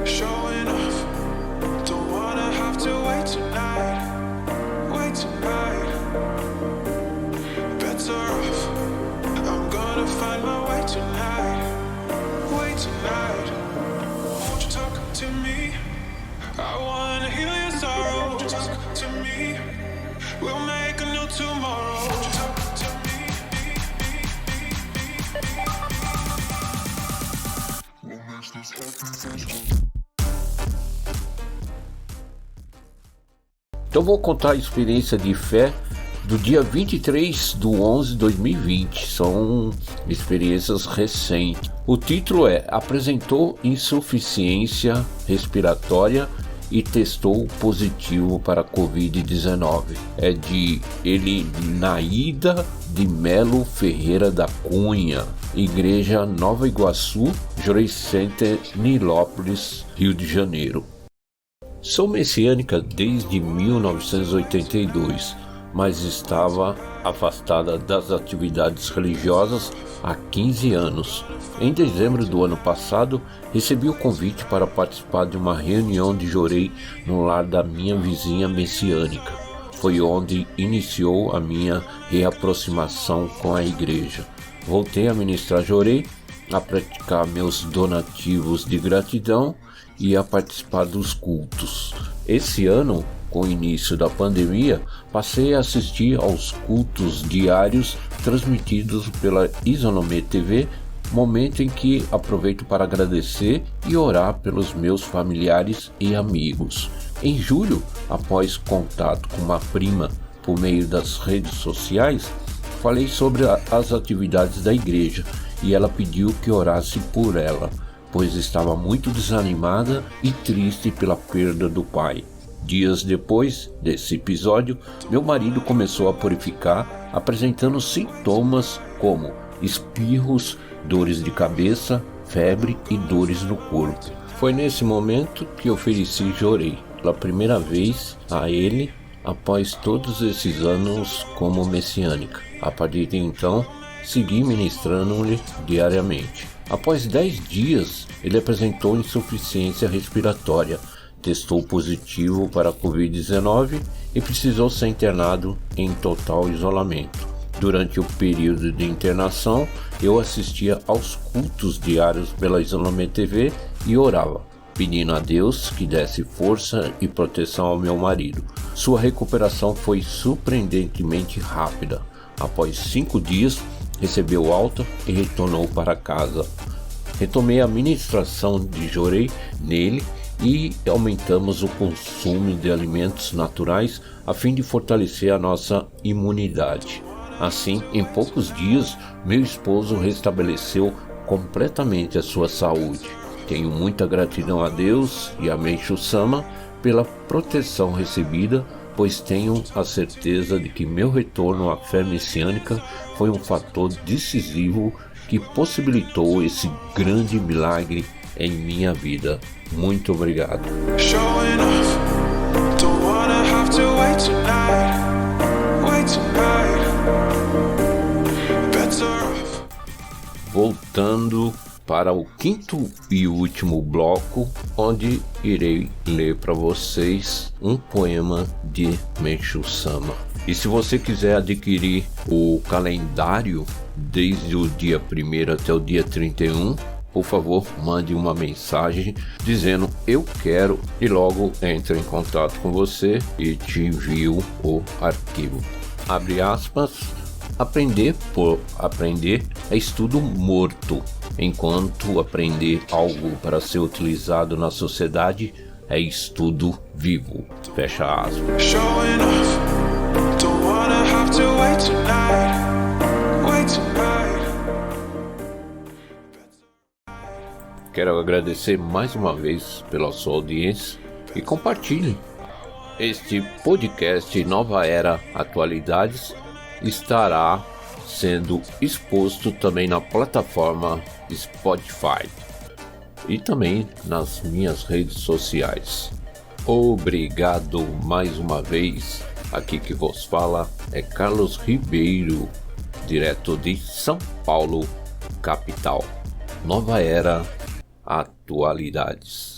Showing off, don't wanna have to wait tonight. Wait tonight. Better off, I'm gonna find my way tonight. Wait tonight. Won't you talk to me? I wanna heal your sorrow. Won't you talk to me? We'll make a new tomorrow. Won't you talk to me? What makes this happy? Então vou contar a experiência de fé do dia 23/11/2020. São experiências recentes. O título é Apresentou insuficiência respiratória e testou positivo para Covid-19. É de Elinaída de Melo Ferreira da Cunha, Igreja Nova Iguaçu, Jorei Center, Nilópolis, Rio de Janeiro. Sou messiânica desde 1982, mas estava afastada das atividades religiosas há 15 anos. Em dezembro do ano passado, recebi o convite para participar de uma reunião de Jorei no lar da minha vizinha messiânica. Foi onde iniciou a minha reaproximação com a igreja. Voltei a ministrar Jorei, a praticar meus donativos de gratidão e a participar dos cultos. Esse ano, com o início da pandemia, passei a assistir aos cultos diários transmitidos pela Isonomê TV, momento em que aproveito para agradecer e orar pelos meus familiares e amigos. Em julho, após contato com uma prima por meio das redes sociais, falei sobre as atividades da igreja e ela pediu que orasse por ela, pois estava muito desanimada e triste pela perda do pai. Dias depois desse episódio, meu marido começou a purificar, apresentando sintomas como espirros, dores de cabeça, febre e dores no corpo. Foi nesse momento que ofereci Jorei pela primeira vez a ele após todos esses anos como messiânica. A partir de então, segui ministrando-lhe diariamente. Após 10 dias, ele apresentou insuficiência respiratória, testou positivo para a Covid-19 e precisou ser internado em total isolamento. Durante o período de internação, eu assistia aos cultos diários pela Isonomê TV e orava, pedindo a Deus que desse força e proteção ao meu marido. Sua recuperação foi surpreendentemente rápida. Após 5 dias, recebeu alta e retornou para casa. Retomei a ministração de Jorei nele e aumentamos o consumo de alimentos naturais a fim de fortalecer a nossa imunidade. Assim, em poucos dias, meu esposo restabeleceu completamente a sua saúde. Tenho muita gratidão a Deus e a Meishu Sama pela proteção recebida, pois tenho a certeza de que meu retorno à fé messiânica foi um fator decisivo que possibilitou esse grande milagre em minha vida. Muito obrigado. Showing off, don't wanna have to wait tonight. Wait tonight. Better off. Voltando para o quinto e último bloco, onde irei ler para vocês um poema de Meishu Sama. E se você quiser adquirir o calendário desde o dia 1º até o dia 31, por favor, mande uma mensagem dizendo eu quero e logo entro em contato com você e te envio o arquivo. Abre aspas. Aprender por aprender é estudo morto, enquanto aprender algo para ser utilizado na sociedade é estudo vivo. Fecha aspas. Showing off, don't wanna have to wait tonight. Wait tonight. Quero agradecer mais uma vez pela sua audiência e compartilhe. Este podcast Nova Era Atualidades estará sendo exposto também na plataforma Spotify e também nas minhas redes sociais. Obrigado mais uma vez. Aqui que vos fala é Carlos Ribeiro, direto de São Paulo, capital. Nova Era Atualidades.